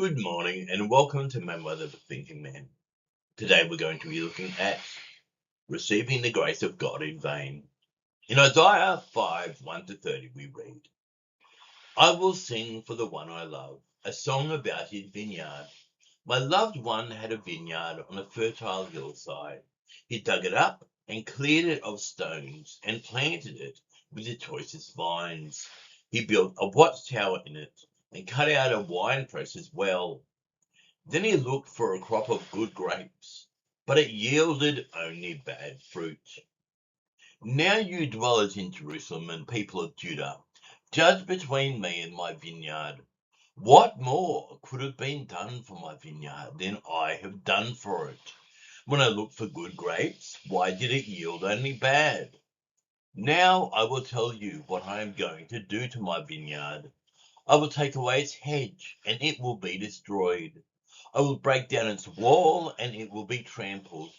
Good morning and welcome to My Mother the Thinking Man. Today we're going to be looking at receiving the grace of God in vain. In Isaiah 5 1 to 30, we read, I will sing for the one I love, a song about his vineyard. My loved one had a vineyard on a fertile hillside. He dug it up and cleared it of stones and planted it with the choicest vines. He built a watchtower in it and cut out a winepress as well. Then he looked for a crop of good grapes, but it yielded only bad fruit. Now you dwellers in Jerusalem and people of Judah, judge between me and my vineyard. What more could have been done for my vineyard than I have done for it? When I looked for good grapes, why did it yield only bad? Now I will tell you what I am going to do to my vineyard. I will take away its hedge, and it will be destroyed. I will break down its wall, and it will be trampled.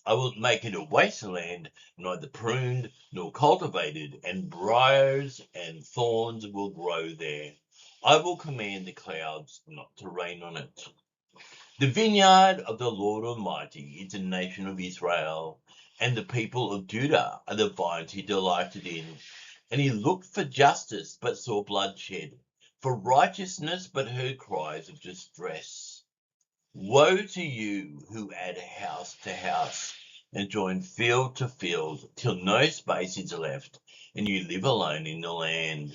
I will make it a wasteland, neither pruned nor cultivated, and briars and thorns will grow there. I will command the clouds not to rain on it. The vineyard of the Lord Almighty is the nation of Israel, and the people of Judah are the vines he delighted in. And he looked for justice, but saw bloodshed, for righteousness, but heard cries of distress. Woe to you who add house to house and join field to field, till no space is left, and you live alone in the land.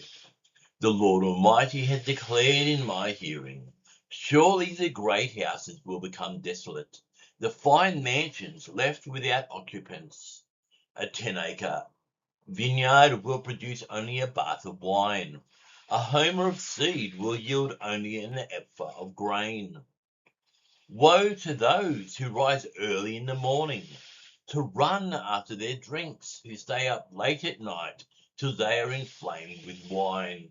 The Lord Almighty has declared in my hearing, surely the great houses will become desolate, the fine mansions left without occupants. A 10-acre vineyard will produce only a bath of wine. A homer of seed will yield only an ephah of grain. Woe to those who rise early in the morning to run after their drinks, who stay up late at night till they are inflamed with wine.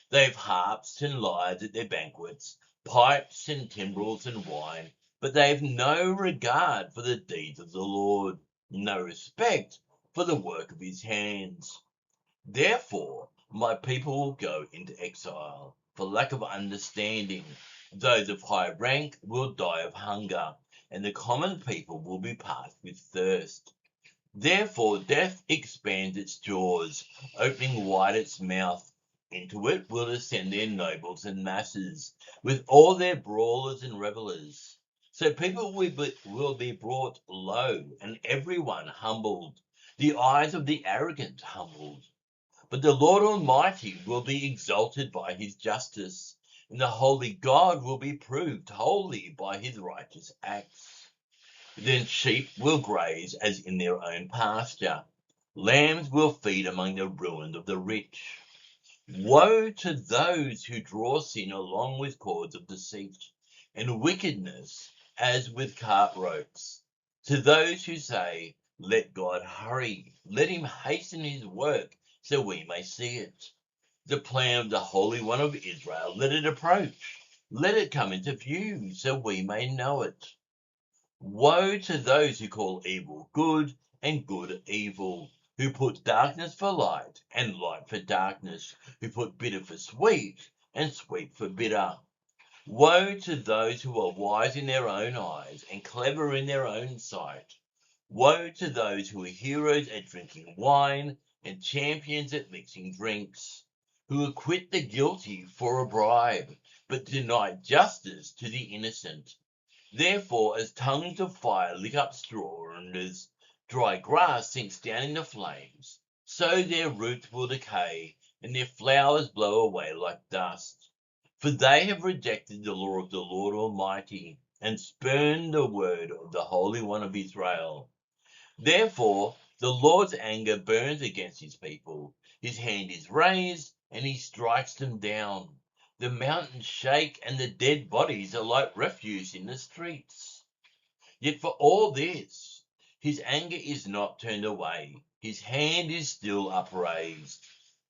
They have harps and lyres at their banquets, pipes and timbrels and wine, but they have no regard for the deeds of the Lord, no respect for the work of his hands. Therefore, my people will go into exile for lack of understanding. Those of high rank will die of hunger, and the common people will be parched with thirst. Therefore, death expands its jaws, opening wide its mouth. Into it will descend their nobles and masses, with all their brawlers and revellers. So people will be brought low, and everyone humbled, the eyes of the arrogant humbled. But the Lord Almighty will be exalted by his justice, and the holy God will be proved holy by his righteous acts. Then sheep will graze as in their own pasture. Lambs will feed among the ruin of the rich. Woe to those who draw sin along with cords of deceit, and wickedness as with cart ropes. To those who say, let God hurry, let him hasten his work, so we may see it. The plan of the Holy One of Israel, let it approach, let it come into view, so we may know it. Woe to those who call evil good and good evil, who put darkness for light and light for darkness, who put bitter for sweet and sweet for bitter. Woe to those who are wise in their own eyes and clever in their own sight. Woe to those who are heroes at drinking wine and champions at mixing drinks, who acquit the guilty for a bribe, but deny justice to the innocent. Therefore, as tongues of fire lick up straw, and as dry grass sinks down in the flames, so their roots will decay, and their flowers blow away like dust. For they have rejected the law of the Lord Almighty, and spurned the word of the Holy One of Israel. Therefore, the Lord's anger burns against his people. His hand is raised, and he strikes them down. The mountains shake, and the dead bodies are like refuse in the streets. Yet for all this, his anger is not turned away. His hand is still upraised.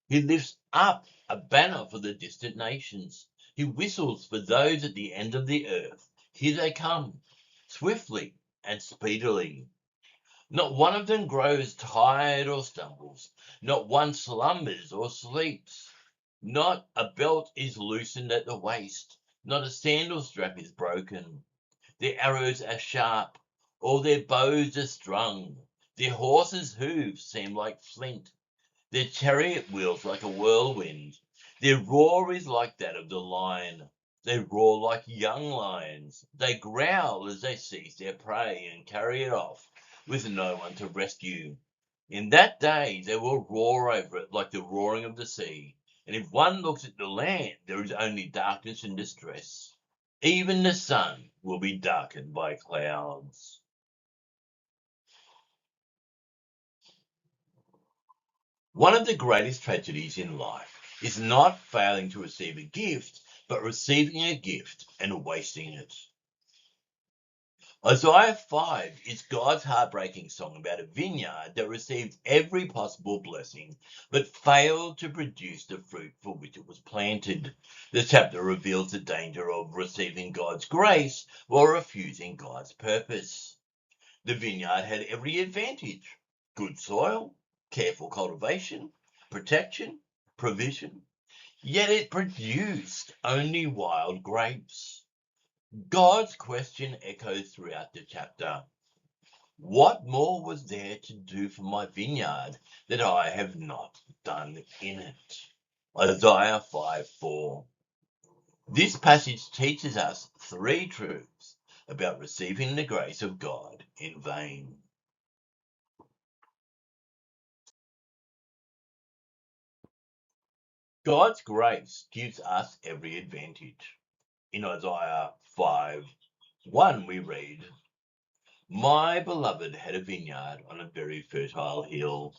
He lifts up a banner for the distant nations. He whistles for those at the end of the earth. Here they come, swiftly and speedily. Not one of them grows tired or stumbles. Not one slumbers or sleeps. Not a belt is loosened at the waist. Not a sandal strap is broken. Their arrows are sharp, all their bows are strung. Their horses' hooves seem like flint, their chariot wheels like a whirlwind. Their roar is like that of the lion. They roar like young lions. They growl as they seize their prey and carry it off with no one to rescue. In that day they will roar over it like the roaring of the sea. And if one looks at the land, there is only darkness and distress. Even the sun will be darkened by clouds. One of the greatest tragedies in life is not failing to receive a gift, but receiving a gift and wasting it. Isaiah 5 is God's heartbreaking song about a vineyard that received every possible blessing, but failed to produce the fruit for which it was planted. The chapter reveals the danger of receiving God's grace while refusing God's purpose. The vineyard had every advantage: good soil, careful cultivation, protection, provision, yet it produced only wild grapes. God's question echoes throughout the chapter. What more was there to do for my vineyard that I have not done in it? Isaiah 5:4. This passage teaches us three truths about receiving the grace of God in vain. God's grace gives us every advantage. In Isaiah 5:1 we read, "My beloved had a vineyard on a very fertile hill."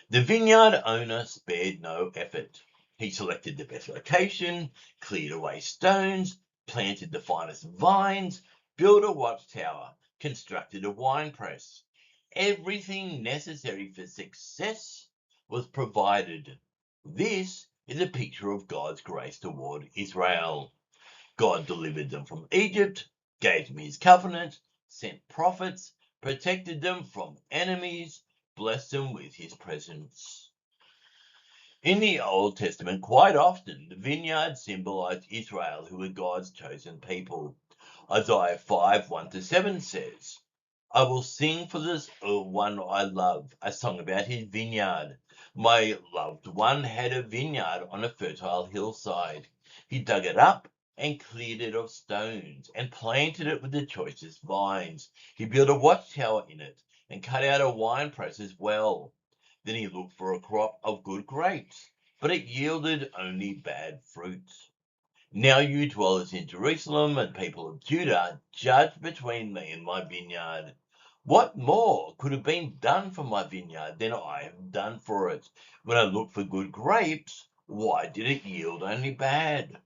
The vineyard owner spared no effort. He selected the best location, cleared away stones, planted the finest vines, built a watchtower, constructed a wine press. Everything necessary for success was provided. This is a picture of God's grace toward Israel. God delivered them from Egypt, gave them his covenant, sent prophets, protected them from enemies, blessed them with his presence. In the Old Testament, quite often, the vineyard symbolized Israel, who were God's chosen people. Isaiah 5:1-7 says, "I will sing for this one I love, a song about his vineyard. My loved one had a vineyard on a fertile hillside. He dug it up and cleared it of stones and planted it with the choicest vines. He built a watchtower in it and cut out a winepress as well. Then he looked for a crop of good grapes, but it yielded only bad fruit. Now you dwellers in Jerusalem and people of Judah, judge between me and my vineyard. What more could have been done for my vineyard than I have done for it? When I looked for good grapes, why did it yield only bad?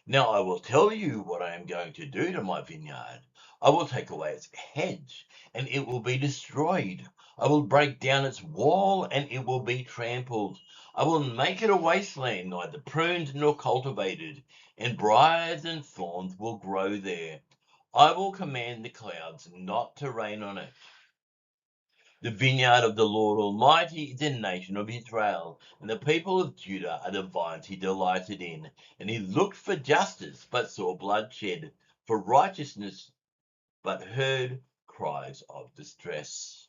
Now I will tell you what I am going to do to my vineyard. I will take away its hedge, and it will be destroyed. I will break down its wall, and it will be trampled. I will make it a wasteland, neither pruned nor cultivated, and briars and thorns will grow there. I will command the clouds not to rain on it. The vineyard of the Lord Almighty is the nation of Israel, and the people of Judah are the vines he delighted in. And he looked for justice, but saw bloodshed, for righteousness, but heard cries of distress.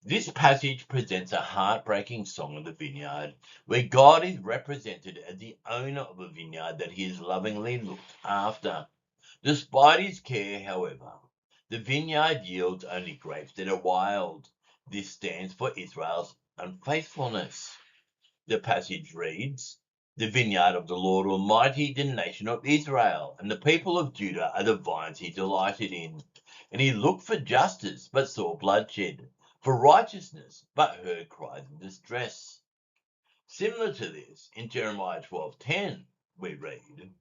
This passage presents a heartbreaking song of the vineyard, where God is represented as the owner of a vineyard that he has lovingly looked after. Despite his care, however, the vineyard yields only grapes that are wild. This stands for Israel's unfaithfulness. The passage reads, "The vineyard of the Lord Almighty, the nation of Israel, and the people of Judah are the vines he delighted in. And he looked for justice, but saw bloodshed, for righteousness, but heard cries of distress." Similar to this, in Jeremiah 12:10, we read,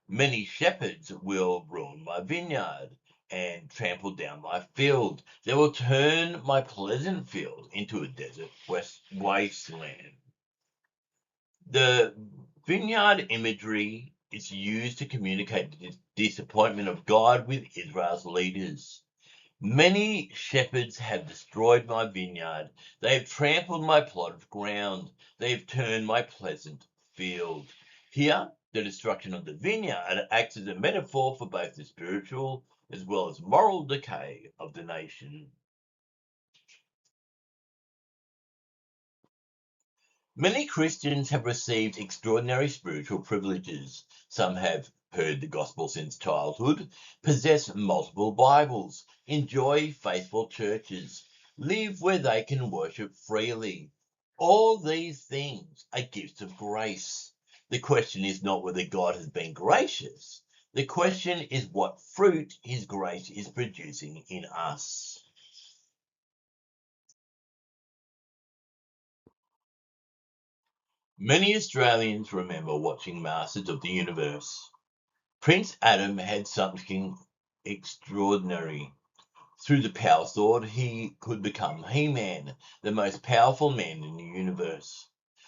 "Many shepherds will ruin my vineyard and trample down my field. They will turn my pleasant field into a desert wasteland." The vineyard imagery is used to communicate the disappointment of God with Israel's leaders. "Many shepherds have destroyed my vineyard. They have trampled my plot of ground. They have turned my pleasant field." Here, The destruction of the vineyard acts as a metaphor for both the spiritual as well as moral decay of the nation. Many Christians have received extraordinary spiritual privileges. Some have heard the gospel since childhood, possess multiple Bibles, enjoy faithful churches, live where they can worship freely. All these things are gifts of grace. The question is not whether God has been gracious. The question is what fruit his grace is producing in us. Many Australians remember watching Masters of the Universe. Prince Adam had something extraordinary. Through the power sword, he could become He-Man, the most powerful man in the universe.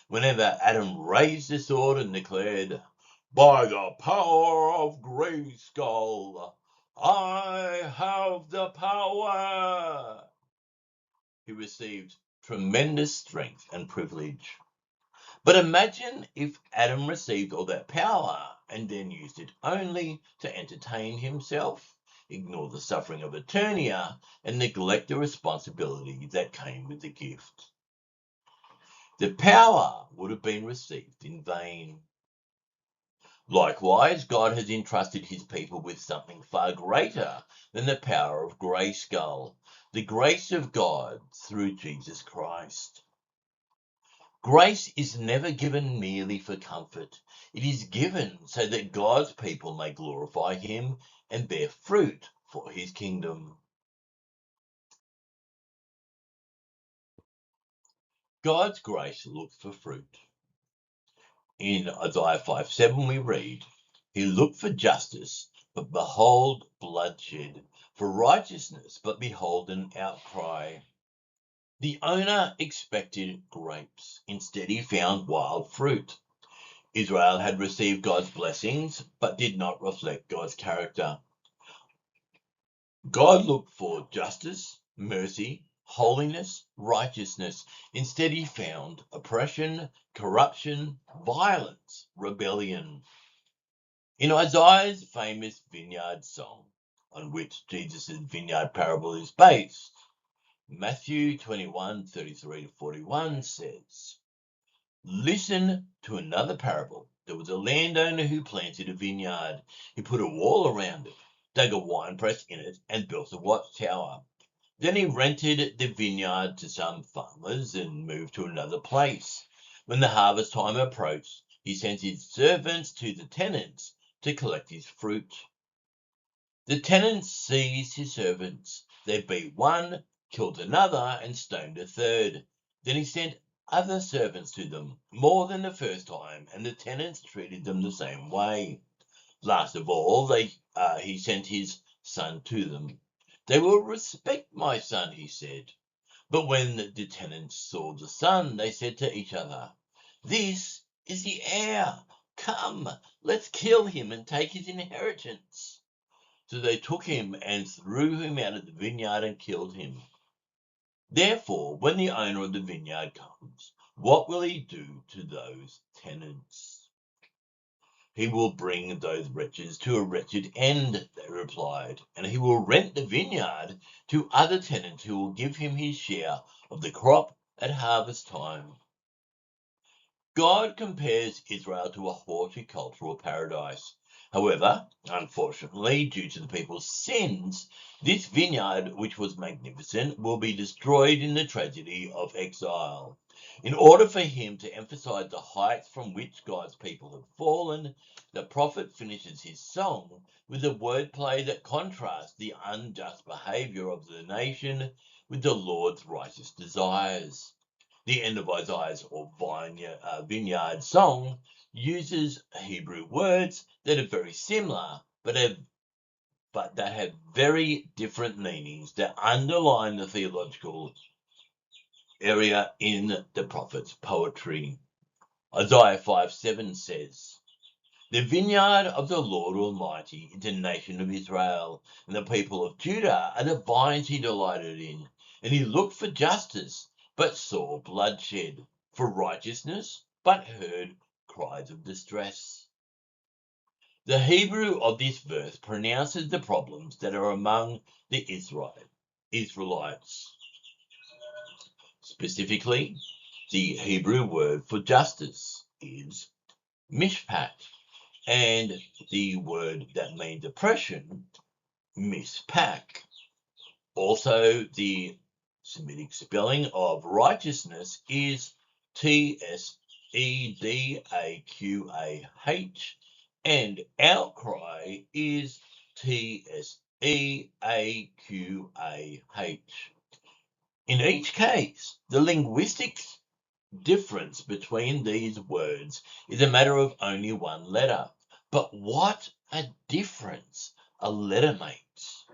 Whenever Adam raised the sword and declared, "By the power of Grayskull, I have the power," he received tremendous strength and privilege. But imagine if Adam received all that power and then used it only to entertain himself, ignore the suffering of Eternia, and neglect the responsibility that came with the gift. The power would have been received in vain. Likewise, God has entrusted his people with something far greater than the power of Grayskull, the grace of God through Jesus Christ. Grace is never given merely for comfort. It is given so that God's people may glorify him and bear fruit for his kingdom. God's grace looks for fruit. In Isaiah 5:7 we read, "He looked for justice, but behold bloodshed, for righteousness, but behold an outcry." The owner expected grapes. Instead he found wild fruit. Israel had received God's blessings, but did not reflect God's character. God looked for justice, mercy, holiness, righteousness. Instead, he found oppression, corruption, violence, rebellion. In Isaiah's famous vineyard song, on which Jesus' vineyard parable is based, Matthew 21:33-41 says, "Listen to another parable. There was a landowner who planted a vineyard. He put a wall around it, dug a winepress in it, and built a watchtower. Then he rented the vineyard to some farmers and moved to another place. When the harvest time approached, he sent his servants to the tenants to collect his fruit. The tenants seized his servants. They beat one, killed another, and stoned a third. Then he sent other servants to them, more than the first time, and the tenants treated them the same way. Last of all, he sent his son to them. They will respect my son, he said. But when the tenants saw the son, they said to each other, 'This is the heir. Come, let's kill him and take his inheritance.' So they took him and threw him out of the vineyard and killed him. Therefore, when the owner of the vineyard comes, what will he do to those tenants?" "He will bring those wretches to a wretched end," they replied, "and he will rent the vineyard to other tenants who will give him his share of the crop at harvest time." God compares Israel to a horticultural paradise. However, unfortunately, due to the people's sins, this vineyard, which was magnificent, will be destroyed in the tragedy of exile. In order for him to emphasize the heights from which God's people have fallen, the prophet finishes his song with a wordplay that contrasts the unjust behavior of the nation with the Lord's righteous desires. The end of Isaiah's or vineyard song uses Hebrew words that are very similar, but that have very different meanings that underline the theological area in the prophet's poetry. Isaiah 5:7 says, "The vineyard of the Lord Almighty is the nation of Israel, and the people of Judah are the vines he delighted in. And he looked for justice, but saw bloodshed, for righteousness, but heard cries of distress." The Hebrew of this verse pronounces the problems that are among the Israelites. Specifically, the Hebrew word for justice is mishpat, and the word that means oppression, mishpak. Also, the Semitic spelling of righteousness is Tsedaqah, and outcry is Tseaqah. In each case, the linguistic difference between these words is a matter of only one letter. But what a difference a letter makes.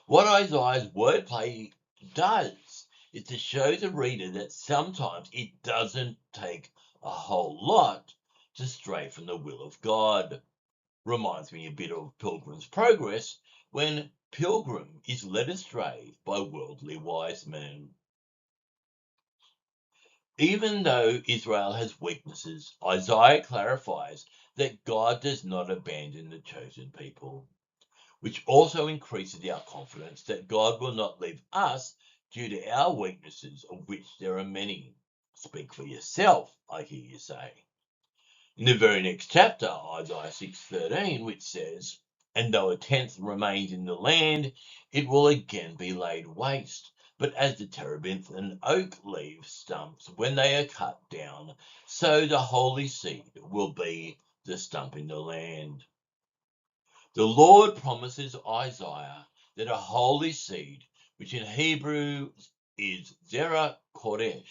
What Isaiah's wordplay does is to show the reader that sometimes it doesn't take a whole lot to stray from the will of God. Reminds me a bit of Pilgrim's Progress when Pilgrim is led astray by worldly wise men. Even though Israel has weaknesses, Isaiah clarifies that God does not abandon the chosen people, which also increases our confidence that God will not leave us due to our weaknesses, of which there are many. Speak for yourself, I hear you say. In the very next chapter, Isaiah 6:13, which says, "And though a tenth remains in the land, it will again be laid waste. But as the terebinth and oak leave stumps when they are cut down, so the holy seed will be the stump in the land." The Lord promises Isaiah that a holy seed, which in Hebrew is Zerah Kodesh,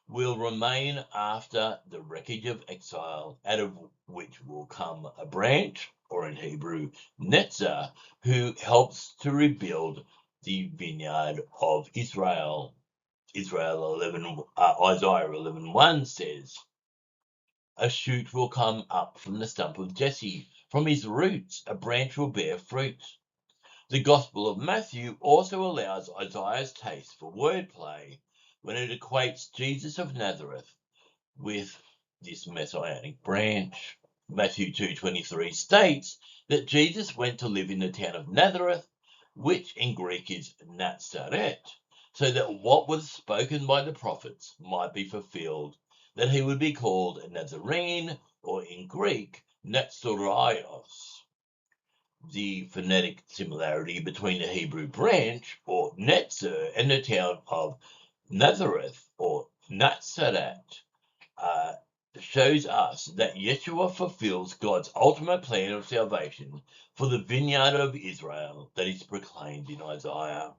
will remain after the wreckage of exile, out of which will come a branch, or in Hebrew, Netzer, who helps to rebuild the vineyard of Israel. Isaiah 11:1 says, "A shoot will come up from the stump of Jesse. From his roots, a branch will bear fruit." The Gospel of Matthew also allows Isaiah's taste for wordplay when it equates Jesus of Nazareth with this messianic branch. Matthew 2:23 states that Jesus went to live in the town of Nazareth, which in Greek is Nazareth, so that what was spoken by the prophets might be fulfilled, that he would be called a Nazarene, or in Greek, Nazarios. The phonetic similarity between the Hebrew branch, or Netzer, and the town of Nazareth, or Natzaret, shows us that Yeshua fulfills God's ultimate plan of salvation for the vineyard of Israel that is proclaimed in Isaiah.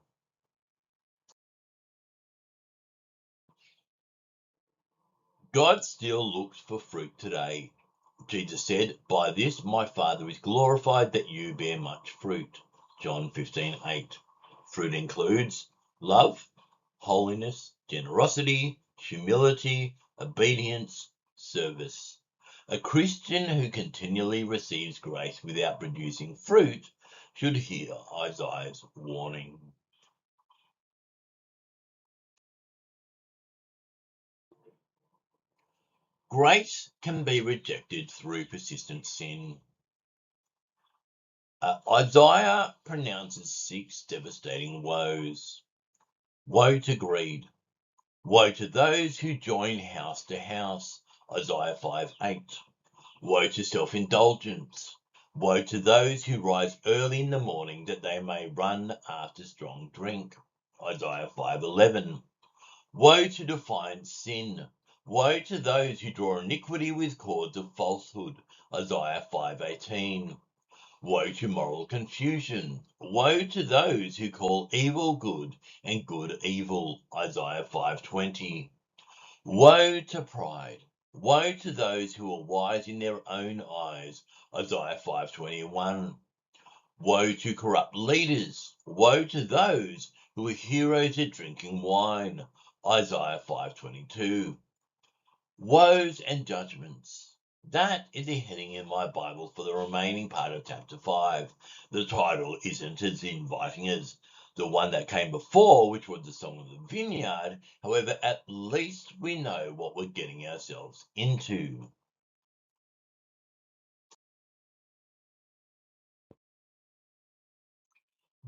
God still looks for fruit today. Jesus said, "By this my Father is glorified, that you bear much fruit." John 15:8. Fruit includes love, holiness, generosity, humility, obedience, service. A Christian who continually receives grace without producing fruit should hear Isaiah's warning. Grace can be rejected through persistent sin. Isaiah pronounces 6 devastating woes. Woe to greed. Woe to those who join house to house. Isaiah 5:8. Woe to self-indulgence. Woe to those who rise early in the morning that they may run after strong drink. Isaiah 5:11. Woe to defiant sin. Woe to those who draw iniquity with cords of falsehood. Isaiah 5:18. Woe to moral confusion. Woe to those who call evil good and good evil. Isaiah 5:20. Woe to pride. Woe to those who are wise in their own eyes. Isaiah 5:21. Woe to corrupt leaders. Woe to those who are heroes at drinking wine. Isaiah 5:22. Woes and judgments. That is the heading in my Bible for the remaining part of chapter 5. The title isn't as inviting as the one that came before, which was the Song of the Vineyard. However, at least we know what we're getting ourselves into.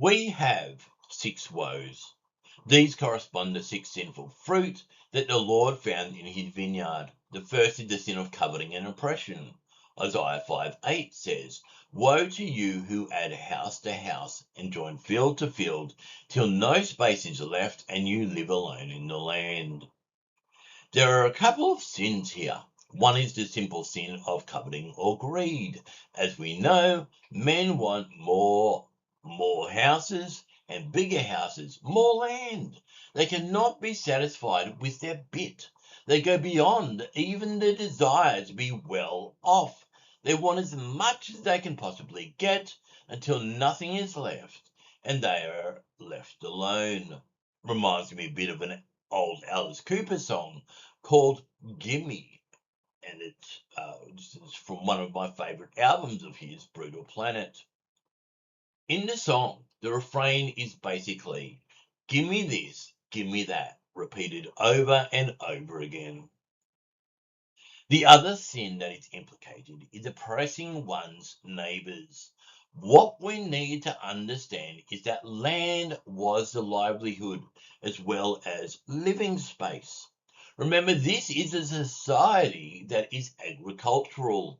We have 6 woes. These correspond to 6 sinful fruit that the Lord found in his vineyard. The first is the sin of coveting and oppression. Isaiah 5:8 says, "Woe to you who add house to house and join field to field, till no space is left and you live alone in the land." There are a couple of sins here. One is the simple sin of coveting or greed. As we know, men want more houses and bigger houses, more land. They cannot be satisfied with their bit. They go beyond even the desire to be well off. They want as much as they can possibly get until nothing is left and they are left alone. Reminds me a bit of an old Alice Cooper song called Gimme, and it's from one of my favourite albums of his, Brutal Planet. In the song, the refrain is basically, "Gimme this, gimme that," repeated over and over again. The other sin that is implicated is oppressing one's neighbours. What we need to understand is that land was the livelihood as well as living space. Remember, this is a society that is agricultural.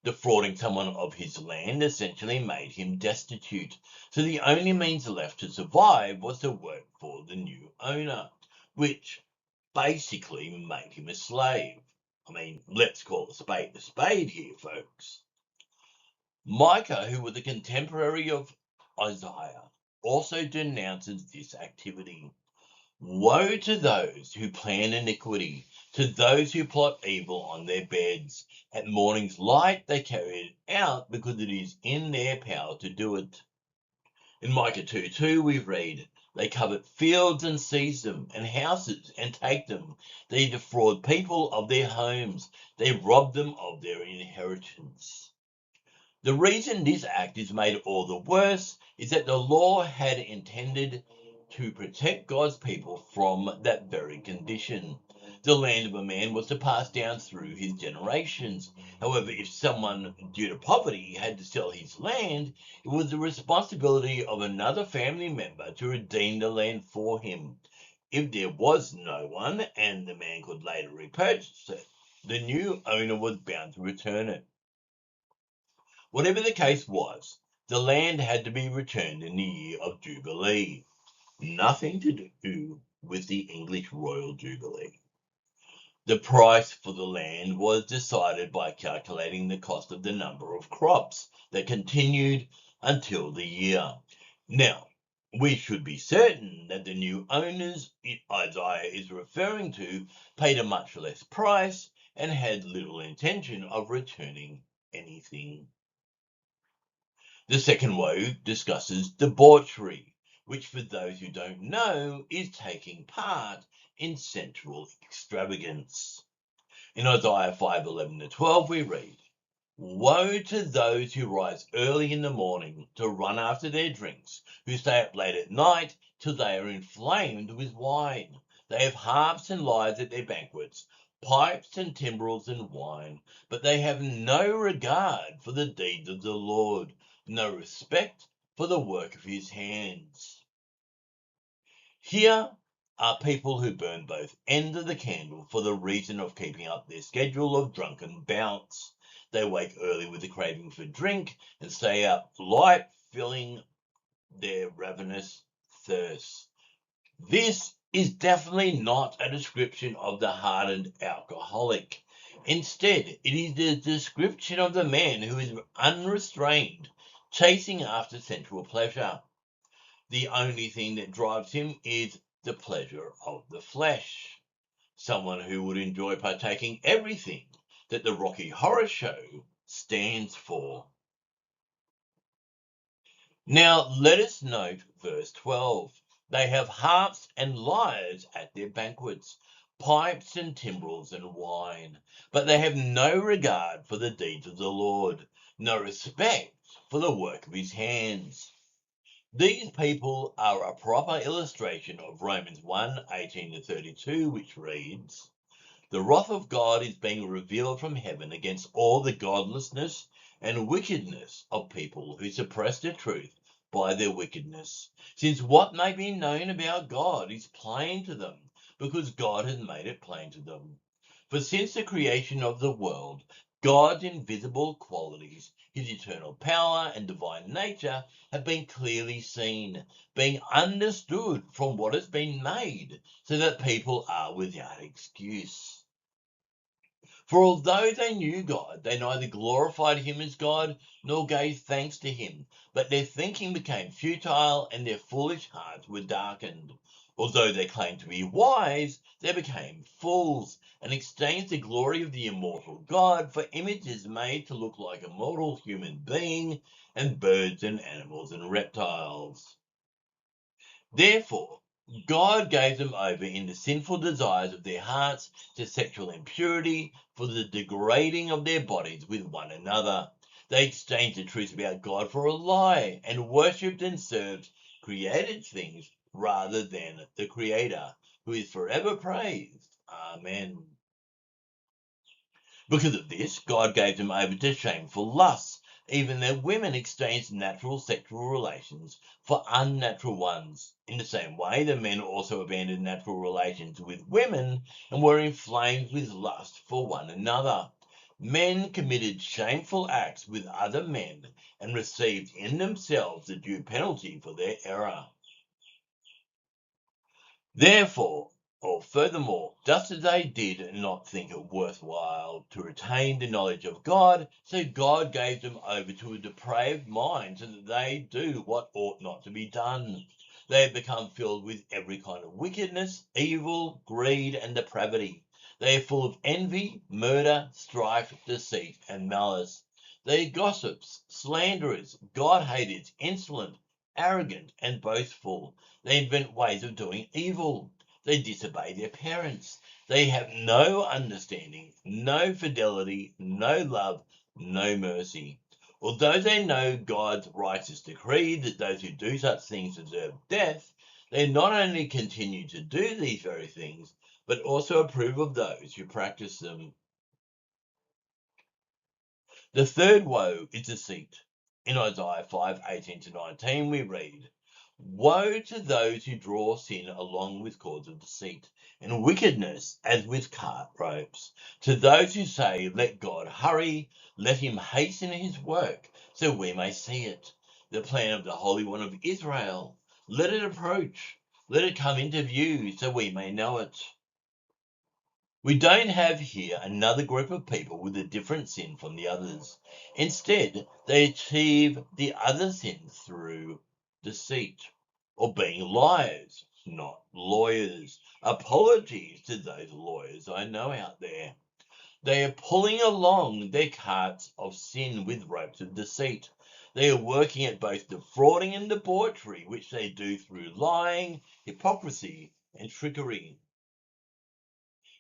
Defrauding someone of his land essentially made him destitute, so the only means left to survive was to work for the new owner, which basically made him a slave. I mean, let's call a spade here, folks. Micah, who was a contemporary of Isaiah, also denounces this activity. Woe to those who plan iniquity, to those who plot evil on their beds. At morning's light they carry it out because it is in their power to do it. In Micah 2:2 we read, "They covet fields and seize them, and houses and take them. They defraud people of their homes. They rob them of their inheritance." The reason this act is made all the worse is that the law had intended to protect God's people from that very condition. The land of a man was to pass down through his generations. However, if someone, due to poverty, had to sell his land, it was the responsibility of another family member to redeem the land for him. If there was no one and the man could later repurchase it, the new owner was bound to return it. Whatever the case was, the land had to be returned in the year of Jubilee. Nothing to do with the English Royal Jubilee. The price for the land was decided by calculating the cost of the number of crops that continued until the year. Now, we should be certain that the new owners Isaiah is referring to paid a much less price and had little intention of returning anything. The second woe discusses debauchery, which for those who don't know is taking part in sensual extravagance. In Isaiah 5:11-12 we read, "Woe to those who rise early in the morning to run after their drinks, who stay up late at night till they are inflamed with wine. They have harps and lyres at their banquets, pipes and timbrels and wine, but they have no regard for the deeds of the Lord, no respect for the work of his hands." Here are people who burn both ends of the candle for the reason of keeping up their schedule of drunken bouts. They wake early with a craving for drink and stay up late filling their ravenous thirst. This is definitely not a description of the hardened alcoholic. Instead, it is the description of the man who is unrestrained, chasing after sensual pleasure. The only thing that drives him is the pleasure of the flesh. Someone who would enjoy partaking everything that the Rocky Horror Show stands for. Now let us note verse 12. They have harps and lyres at their banquets, pipes and timbrels and wine, but they have no regard for the deeds of the Lord, no respect for the work of his hands. These people are a proper illustration of Romans 1:18-32, which reads, "The wrath of God is being revealed from heaven against all the godlessness and wickedness of people who suppress the truth by their wickedness, since what may be known about God is plain to them, because God has made it plain to them. For since the creation of the world, God's invisible qualities, his eternal power and divine nature, have been clearly seen, being understood from what has been made, so that people are without excuse. For although they knew God, they neither glorified him as God nor gave thanks to him, but their thinking became futile and their foolish hearts were darkened. Although they claimed to be wise, they became fools and exchanged the glory of the immortal God for images made to look like a mortal human being and birds and animals and reptiles. Therefore, God gave them over in the sinful desires of their hearts to sexual impurity for the degrading of their bodies with one another. They exchanged the truth about God for a lie and worshipped and served created things rather than the Creator, who is forever praised. Amen. Because of this, God gave them over to shameful lusts. Even their women exchanged natural sexual relations for unnatural ones. In the same way, the men also abandoned natural relations with women and were inflamed with lust for one another. Men committed shameful acts with other men and received in themselves the due penalty for their error. Therefore, or furthermore, just as they did not think it worthwhile to retain the knowledge of God, so God gave them over to a depraved mind so that they do what ought not to be done. They have become filled with every kind of wickedness, evil, greed, and depravity. They are full of envy, murder, strife, deceit, and malice. They are gossips, slanderers, God-haters, insolent, arrogant, and boastful. They invent ways of doing evil. They disobey their parents. They have no understanding, no fidelity, no love, no mercy. Although they know God's righteous decree that those who do such things deserve death, they not only continue to do these very things, but also approve of those who practice them. The third woe is deceit. In Isaiah 5:18-19 we read, "Woe to those who draw sin along with cords of deceit, and wickedness as with cart ropes. To those who say, 'Let God hurry, let him hasten his work, so we may see it. The plan of the Holy One of Israel. Let it approach, let it come into view, so we may know it.'" We don't have here another group of people with a different sin from the others. Instead, they achieve the other sin through deceit or being liars, not lawyers. Apologies to those lawyers I know out there. They are pulling along their carts of sin with ropes of deceit. They are working at both defrauding and debauchery, which they do through lying, hypocrisy, and trickery.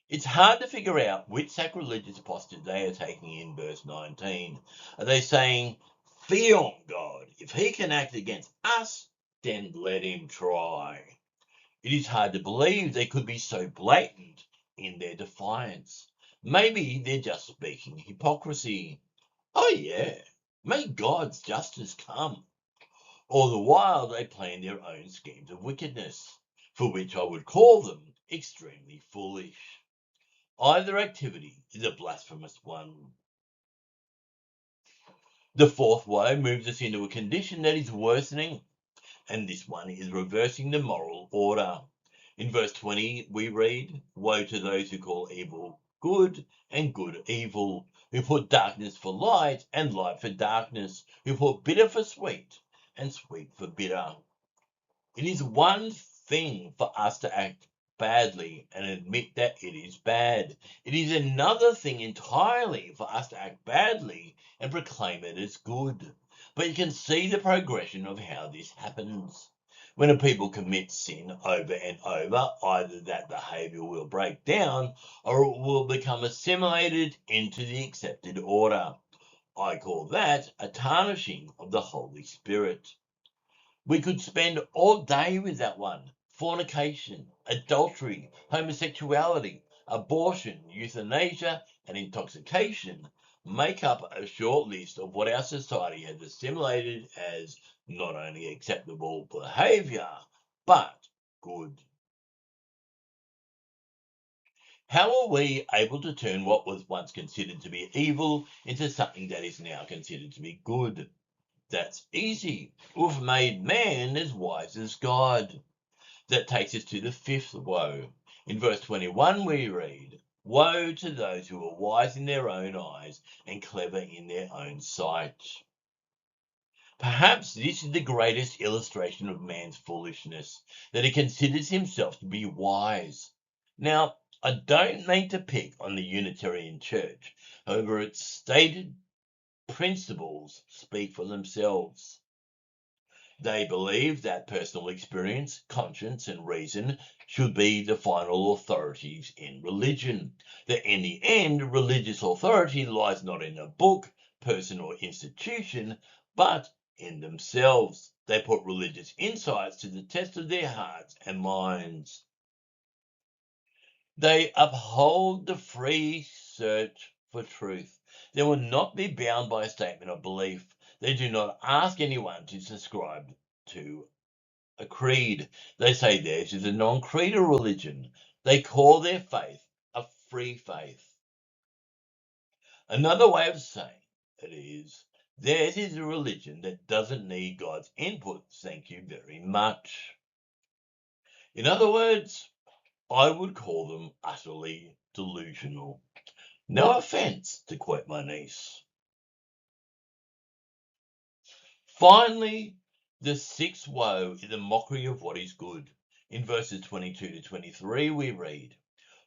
It's hard to figure out which sacrilegious posture they are taking in verse 19. Are they saying, "Fear on God. If he can act against us, then let him try"? It is hard to believe they could be so blatant in their defiance. Maybe they're just speaking hypocrisy. Oh yeah, may God's justice come. All the while they plan their own schemes of wickedness, for which I would call them extremely foolish. Either activity is a blasphemous one. The fourth woe moves us into a condition that is worsening, and this one is reversing the moral order. In verse 20, we read, "Woe to those who call evil good and good evil, who put darkness for light and light for darkness, who put bitter for sweet and sweet for bitter." It is one thing for us to act badly and admit that it is bad. It is another thing entirely for us to act badly and proclaim it as good. But you can see the progression of how this happens. When a people commit sin over and over, either that behavior will break down or it will become assimilated into the accepted order. I call that a tarnishing of the Holy Spirit. We could spend all day with that one. Fornication, adultery, homosexuality, abortion, euthanasia, and intoxication make up a short list of what our society has assimilated as not only acceptable behavior, but good. How are we able to turn what was once considered to be evil into something that is now considered to be good? That's easy. We've made man as wise as God. That takes us to the fifth woe. In verse 21 we read, "Woe to those who are wise in their own eyes and clever in their own sight." Perhaps this is the greatest illustration of man's foolishness, that he considers himself to be wise. Now, I don't mean to pick on the Unitarian Church, however, its stated principles speak for themselves. They believe that personal experience, conscience, and reason should be the final authorities in religion. That in the end, religious authority lies not in a book, person, or institution, but in themselves. They put religious insights to the test of their hearts and minds. They uphold the free search for truth. They will not be bound by a statement of belief. They do not ask anyone to subscribe to a creed. They say theirs is a non-creedal religion. They call their faith a free faith. Another way of saying it is, theirs is a religion that doesn't need God's input. Thank you very much. In other words, I would call them utterly delusional. No offense, to quote my niece. Finally, the sixth woe is a mockery of what is good. In verses 22 to 23, we read,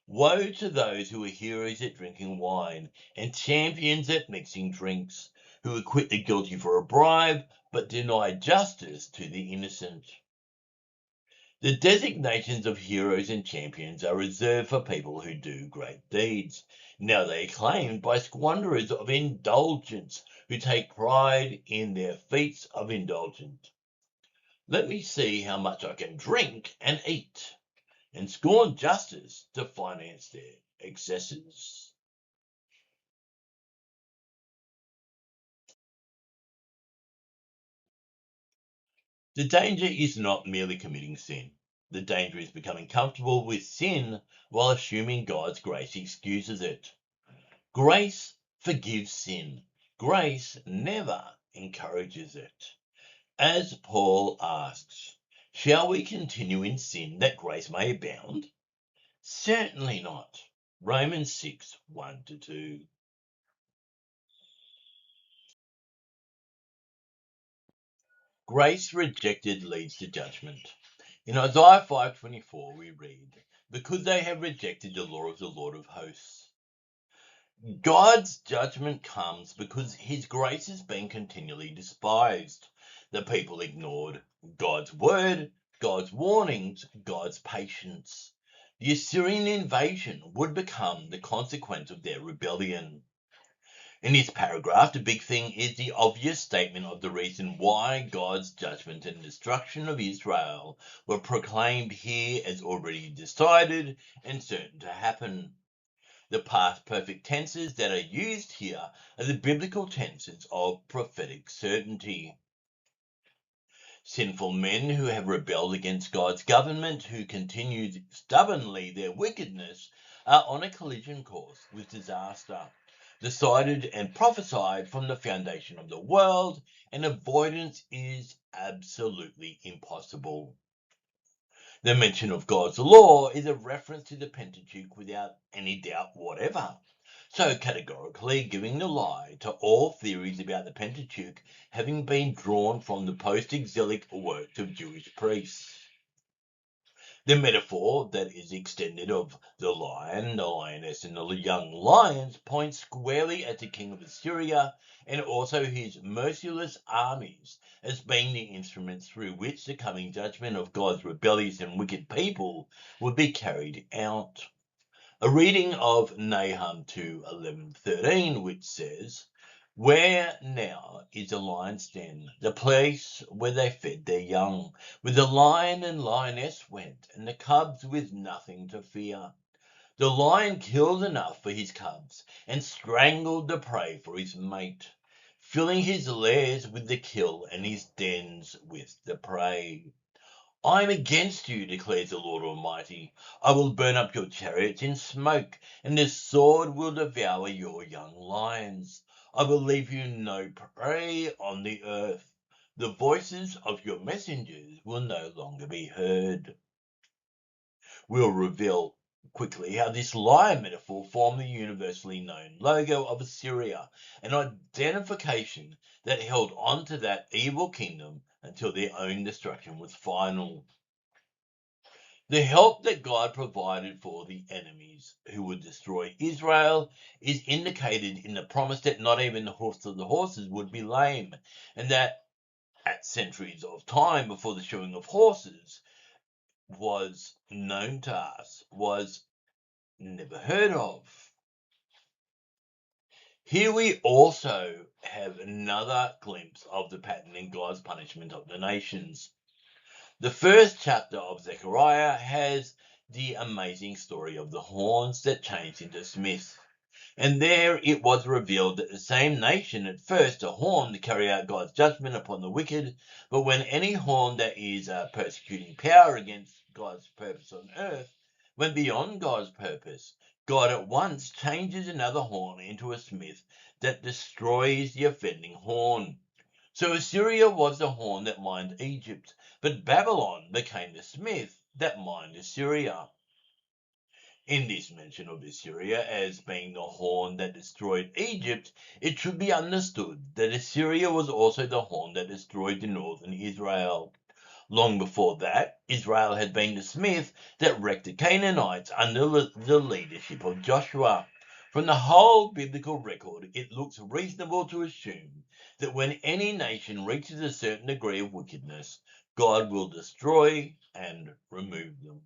"Woe to those who are heroes at drinking wine and champions at mixing drinks, who acquit the guilty for a bribe, but deny justice to the innocent." The designations of heroes and champions are reserved for people who do great deeds. Now they are claimed by squanderers of indulgence who take pride in their feats of indulgence. Let me see how much I can drink and eat, and scorn justice to finance their excesses. The danger is not merely committing sin. The danger is becoming comfortable with sin while assuming God's grace excuses it. Grace forgives sin. Grace never encourages it. As Paul asks, shall we continue in sin that grace may abound? Certainly not. Romans 6, 1-2. Grace rejected leads to judgment. In Isaiah 5:24 we read, "Because they have rejected the law of the Lord of hosts." God's judgment comes because his grace has been continually despised. The people ignored God's word, God's warnings, God's patience. The Assyrian invasion would become the consequence of their rebellion. In this paragraph, the big thing is the obvious statement of the reason why God's judgment and destruction of Israel were proclaimed here as already decided and certain to happen. The past perfect tenses that are used here are the biblical tenses of prophetic certainty. Sinful men who have rebelled against God's government, who continue stubbornly their wickedness, are on a collision course with disaster, decided and prophesied from the foundation of the world, and avoidance is absolutely impossible. The mention of God's law is a reference to the Pentateuch without any doubt whatever, so categorically giving the lie to all theories about the Pentateuch having been drawn from the post-exilic works of Jewish priests. The metaphor that is extended of the lion, the lioness, and the young lions points squarely at the king of Assyria and also his merciless armies as being the instruments through which the coming judgment of God's rebellious and wicked people would be carried out. A reading of Nahum 2:11-13, which says, "Where now is the lion's den, the place where they fed their young, where the lion and lioness went, and the cubs with nothing to fear? The lion killed enough for his cubs, and strangled the prey for his mate. filling his lairs with the kill and his dens with the prey. I am against you, declares the Lord Almighty. I will burn up your chariots in smoke, and the sword will devour your young lions. I will leave you no prey on the earth. The voices of your messengers will no longer be heard. We'll reveal quickly how this lion metaphor formed the universally known logo of Assyria, an identification that held on to that evil kingdom until their own destruction was final. The help that God provided for the enemies who would destroy Israel is indicated in the promise that not even the hoofs of the horses would be lame, and that at centuries of time before the shoeing of horses was known to us, was never heard of. Here we also have another glimpse of the pattern in God's punishment of the nations. The first chapter of Zechariah has the amazing story of the horns that changed into smiths. And there it was revealed that the same nation at first a horn to carry out God's judgment upon the wicked, but when any horn that is a persecuting power against God's purpose on earth went beyond God's purpose, God at once changes another horn into a smith that destroys the offending horn. So Assyria was the horn that mined Egypt, but Babylon became the smith that mined Assyria. In this mention of Assyria as being the horn that destroyed Egypt, it should be understood that Assyria was also the horn that destroyed the northern Israel. Long before that, Israel had been the smith that wrecked the Canaanites under the leadership of Joshua. From the whole biblical record, it looks reasonable to assume that when any nation reaches a certain degree of wickedness, God will destroy and remove them.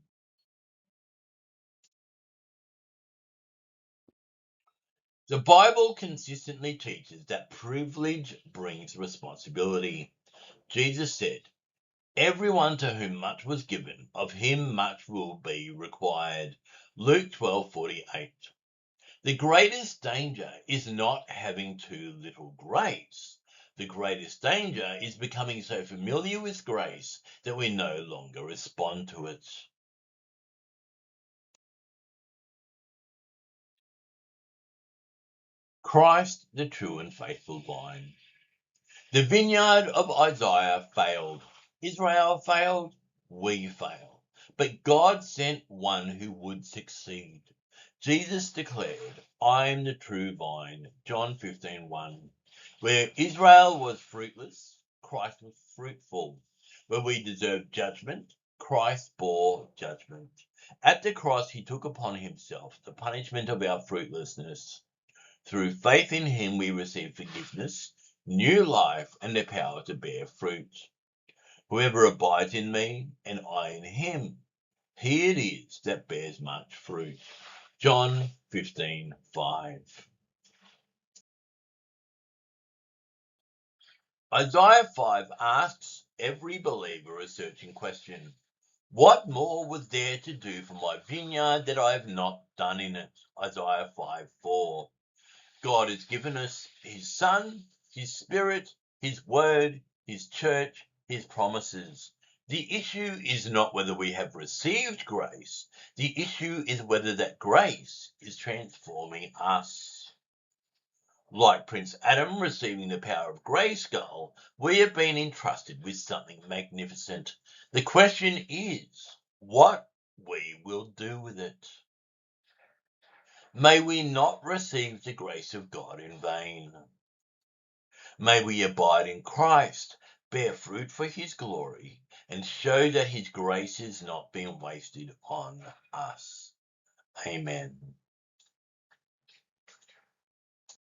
The Bible consistently teaches that privilege brings responsibility. Jesus said, "Everyone to whom much was given, of him much will be required." Luke 12:48. The greatest danger is not having too little grace. The greatest danger is becoming so familiar with grace that we no longer respond to it. Christ, the true and faithful vine. The vineyard of Isaiah failed. Israel failed. We failed. But God sent one who would succeed. Jesus declared, "I am the true vine." John 15:1. Where Israel was fruitless, Christ was fruitful. Where we deserved judgment, Christ bore judgment. At the cross, he took upon himself the punishment of our fruitlessness. Through faith in him, we receive forgiveness, new life, and the power to bear fruit. Whoever abides in me, and I in him, he it is that bears much fruit. John 15:5. Isaiah 5 asks every believer a searching question. What more was there to do for my vineyard that I have not done in it? Isaiah 5:4. God has given us his Son, his Spirit, his Word, his church, his promises. The issue is not whether we have received grace. The issue is whether that grace is transforming us. Like Prince Adam receiving the power of Grayskull, we have been entrusted with something magnificent. The question is what we will do with it. May we not receive the grace of God in vain. May we abide in Christ, bear fruit for his glory, and show that his grace is not being wasted on us. Amen.